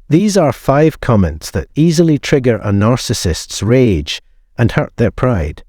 These are 5 comments that easily trigger a narcissist's rage and hurt their pride.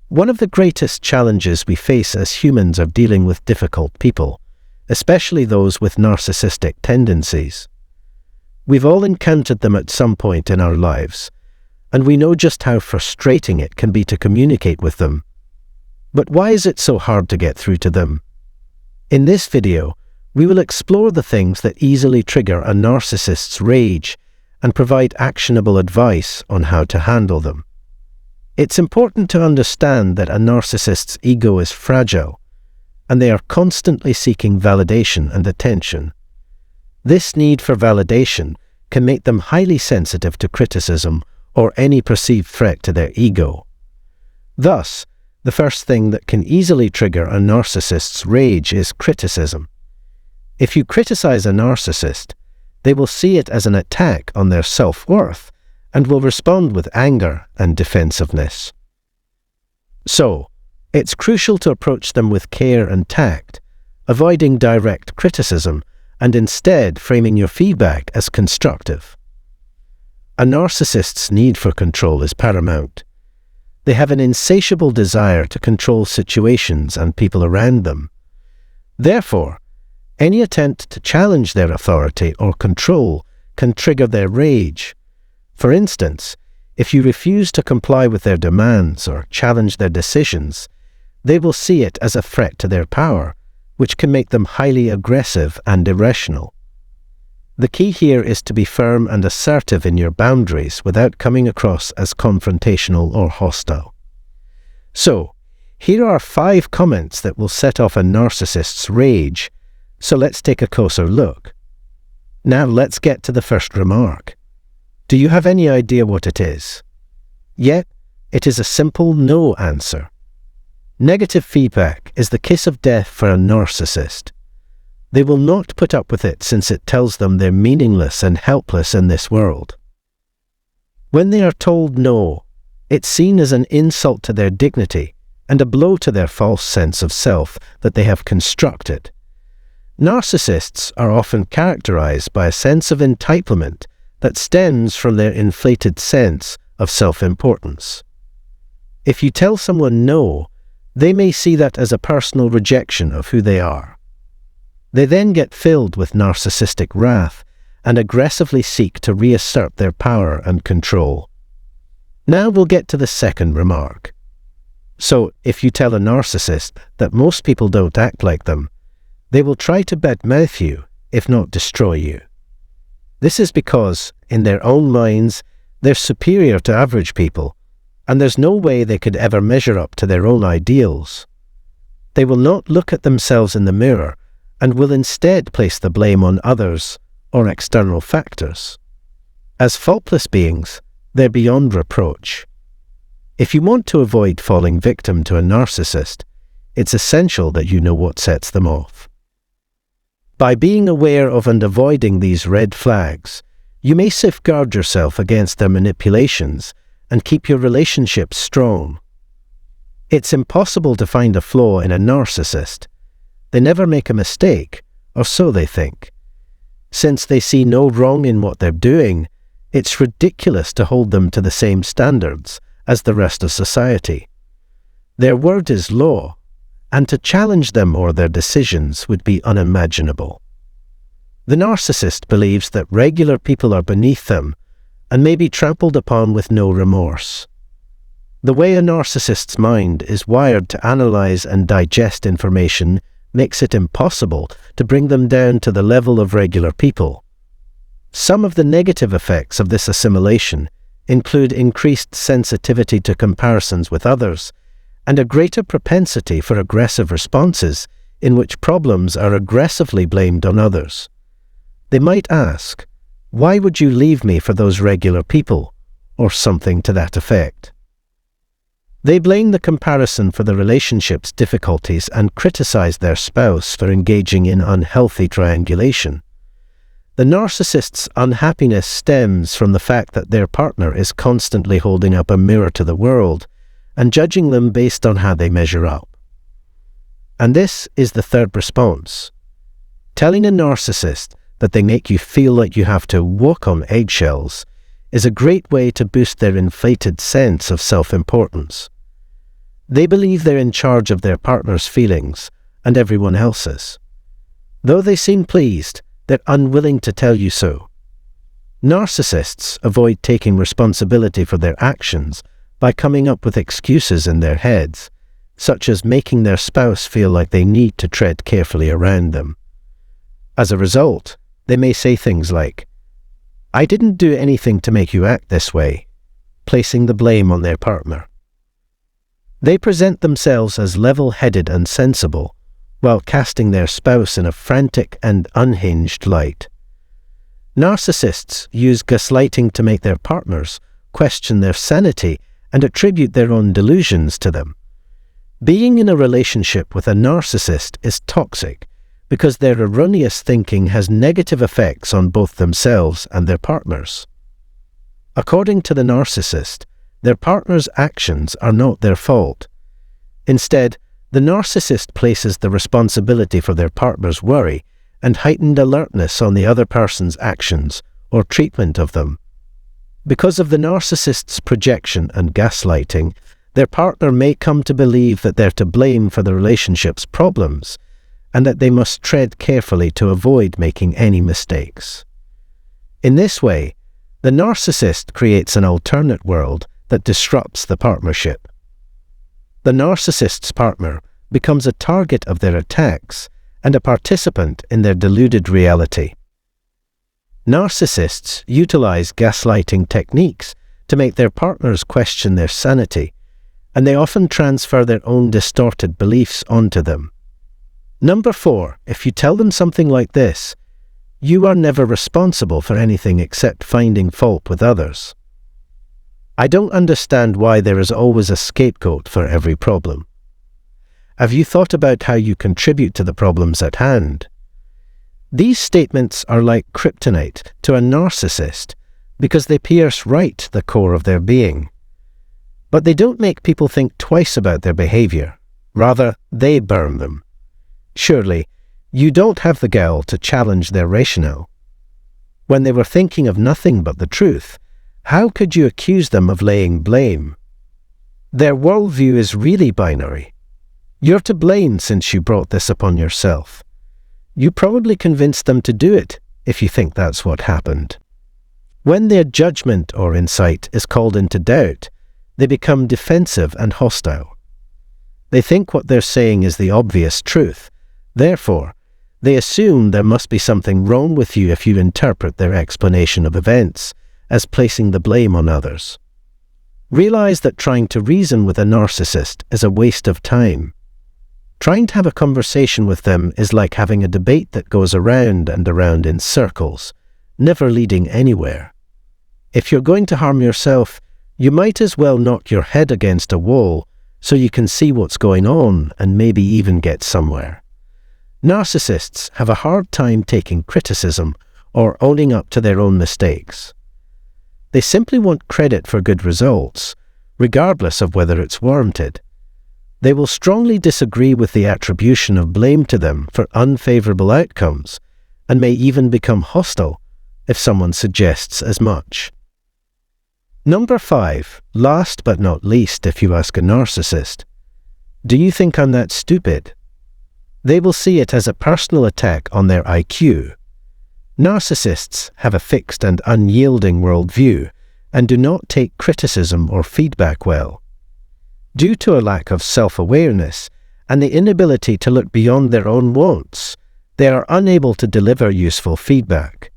One of the greatest challenges we face as humans are dealing with difficult people, especially those with narcissistic tendencies. We've all encountered them at some point in our lives, and we know just how frustrating it can be to communicate with them. But why is it so hard to get through to them? In this video, we will explore the things that easily trigger a narcissist's rage and provide actionable advice on how to handle them. It's important to understand that a narcissist's ego is fragile, and they are constantly seeking validation and attention. This need for validation can make them highly sensitive to criticism or any perceived threat to their ego. Thus, the first thing that can easily trigger a narcissist's rage is criticism. If you criticize a narcissist, they will see it as an attack on their self-worth and will respond with anger and defensiveness. So, it's crucial to approach them with care and tact, avoiding direct criticism and instead framing your feedback as constructive. A narcissist's need for control is paramount. They have an insatiable desire to control situations and people around them. Therefore, any attempt to challenge their authority or control can trigger their rage. For instance, if you refuse to comply with their demands or challenge their decisions, they will see it as a threat to their power, which can make them highly aggressive and irrational. The key here is to be firm and assertive in your boundaries without coming across as confrontational or hostile. So, here are 5 comments that will set off a narcissist's rage, so let's take a closer look. Now let's get to the first remark. Do you have any idea what it is? Yet, it is a simple no answer. Negative feedback is the kiss of death for a narcissist. They will not put up with it since it tells them they're meaningless and helpless in this world. When they are told no, it's seen as an insult to their dignity and a blow to their false sense of self that they have constructed. Narcissists are often characterized by a sense of entitlement that stems from their inflated sense of self-importance. If you tell someone no, they may see that as a personal rejection of who they are. They then get filled with narcissistic wrath and aggressively seek to reassert their power and control. Now we'll get to the second remark. So, if you tell a narcissist that most people don't act like them, they will try to badmouth you, if not destroy you. This is because, in their own minds, they're superior to average people, and there's no way they could ever measure up to their own ideals. They will not look at themselves in the mirror and will instead place the blame on others or external factors. As faultless beings, they're beyond reproach. If you want to avoid falling victim to a narcissist, it's essential that you know what sets them off. By being aware of and avoiding these red flags, you may safeguard yourself against their manipulations and keep your relationships strong. It's impossible to find a flaw in a narcissist. They never make a mistake, or so they think. Since they see no wrong in what they're doing, it's ridiculous to hold them to the same standards as the rest of society. Their word is law, and to challenge them or their decisions would be unimaginable. The narcissist believes that regular people are beneath them and may be trampled upon with no remorse. The way a narcissist's mind is wired to analyze and digest information makes it impossible to bring them down to the level of regular people. Some of the negative effects of this assimilation include increased sensitivity to comparisons with others and a greater propensity for aggressive responses in which problems are aggressively blamed on others. They might ask, "Why would you leave me for those regular people?" or something to that effect. They blame the comparison for the relationship's difficulties and criticize their spouse for engaging in unhealthy triangulation. The narcissist's unhappiness stems from the fact that their partner is constantly holding up a mirror to the world and judging them based on how they measure up. And this is the third response. Telling a narcissist that they make you feel like you have to walk on eggshells, is a great way to boost their inflated sense of self-importance. They believe they're in charge of their partner's feelings and everyone else's. Though they seem pleased, they're unwilling to tell you so. Narcissists avoid taking responsibility for their actions by coming up with excuses in their heads, such as making their spouse feel like they need to tread carefully around them. As a result, they may say things like, "I didn't do anything to make you act this way," placing the blame on their partner. They present themselves as level-headed and sensible, while casting their spouse in a frantic and unhinged light. Narcissists use gaslighting to make their partners question their sanity and attribute their own delusions to them. Being in a relationship with a narcissist is toxic because their erroneous thinking has negative effects on both themselves and their partners. According to the narcissist, their partner's actions are not their fault. Instead, the narcissist places the responsibility for their partner's worry and heightened alertness on the other person's actions or treatment of them. Because of the narcissist's projection and gaslighting, their partner may come to believe that they're to blame for the relationship's problems and that they must tread carefully to avoid making any mistakes. In this way, the narcissist creates an alternate world that disrupts the partnership. The narcissist's partner becomes a target of their attacks and a participant in their deluded reality. Narcissists utilize gaslighting techniques to make their partners question their sanity, and they often transfer their own distorted beliefs onto them. Number 4, if you tell them something like this, "You are never responsible for anything except finding fault with others. I don't understand why there is always a scapegoat for every problem. Have you thought about how you contribute to the problems at hand?" These statements are like kryptonite to a narcissist because they pierce right to the core of their being. But they don't make people think twice about their behavior. Rather, they burn them. Surely, you don't have the gall to challenge their rationale. When they were thinking of nothing but the truth, how could you accuse them of laying blame? Their worldview is really binary. You're to blame since you brought this upon yourself. You probably convinced them to do it if you think that's what happened. When their judgment or insight is called into doubt, they become defensive and hostile. They think what they're saying is the obvious truth. Therefore, they assume there must be something wrong with you if you interpret their explanation of events as placing the blame on others. Realize that trying to reason with a narcissist is a waste of time. Trying to have a conversation with them is like having a debate that goes around and around in circles, never leading anywhere. If you're going to harm yourself, you might as well knock your head against a wall so you can see what's going on and maybe even get somewhere. Narcissists have a hard time taking criticism or owning up to their own mistakes. They simply want credit for good results, regardless of whether it's warranted. They will strongly disagree with the attribution of blame to them for unfavorable outcomes, and may even become hostile if someone suggests as much. Number 5, last but not least if you ask a narcissist, "Do you think I'm that stupid?" They will see it as a personal attack on their IQ. Narcissists have a fixed and unyielding worldview and do not take criticism or feedback well. Due to a lack of self-awareness and the inability to look beyond their own wants, they are unable to deliver useful feedback.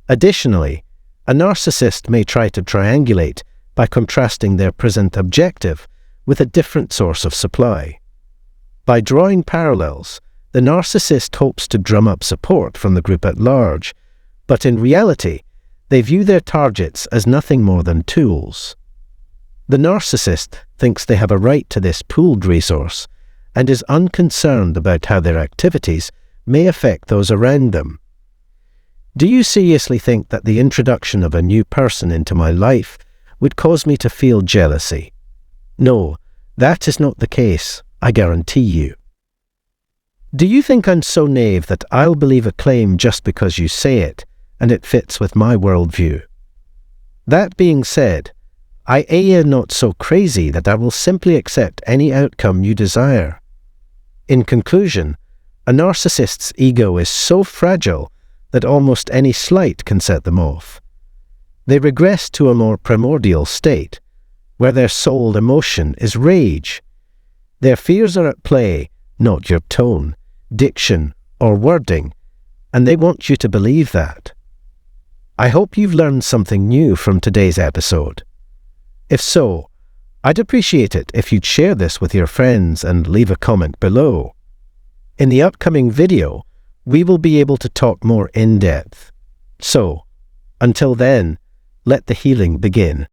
Additionally, a narcissist may try to triangulate by contrasting their present objective with a different source of supply. By drawing parallels, the narcissist hopes to drum up support from the group at large, but in reality, they view their targets as nothing more than tools. The narcissist thinks they have a right to this pooled resource and is unconcerned about how their activities may affect those around them. Do you seriously think that the introduction of a new person into my life would cause me to feel jealousy? No, that is not the case, I guarantee you. Do you think I'm so naive that I'll believe a claim just because you say it and it fits with my worldview? That being said, I am not so crazy that I will simply accept any outcome you desire. In conclusion, a narcissist's ego is so fragile that almost any slight can set them off. They regress to a more primordial state, where their sole emotion is rage. Their fears are at play, not your tone, diction, or wording, and they want you to believe that. I hope you've learned something new from today's episode. If so, I'd appreciate it if you'd share this with your friends and leave a comment below. In the upcoming video, we will be able to talk more in depth. So, until then, let the healing begin.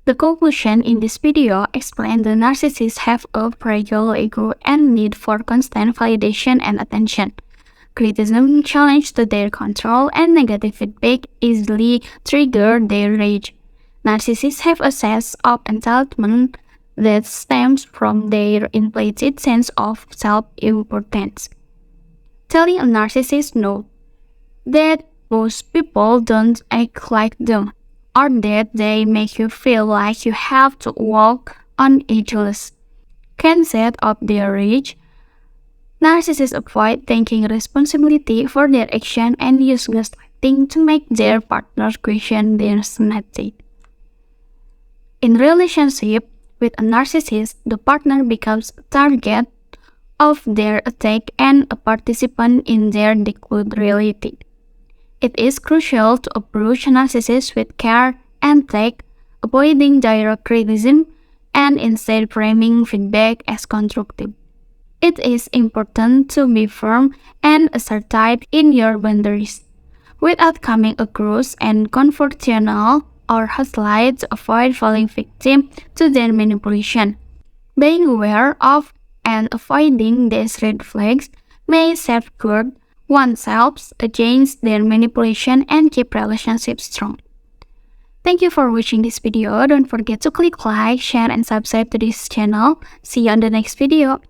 The conclusion in this video explains the narcissists have a fragile ego and need for constant validation and attention. Criticism challenges to their control and negative feedback easily trigger their rage. Narcissists have a sense of entitlement that stems from their inflated sense of self-importance. Telling a narcissist no, that most people don't act like them, or that they make you feel like you have to walk on eggshells, can set up their rage. Narcissists avoid taking responsibility for their action and use gaslighting to make their partner question their sanity. In relationship with a narcissist, the partner becomes a target of their attack and a participant in their declared reality. It is crucial to approach narcissists with care and tact, avoiding direct criticism and instead framing feedback as constructive. It is important to be firm and assertive in your boundaries, without coming across and confrontational or hostile to avoid falling victim to their manipulation. Being aware of and avoiding these red flags may safeguard oneself against their manipulation and keep relationships strong. Thank you for watching this video. Don't forget to click like, share, and subscribe to this channel. See you on the next video.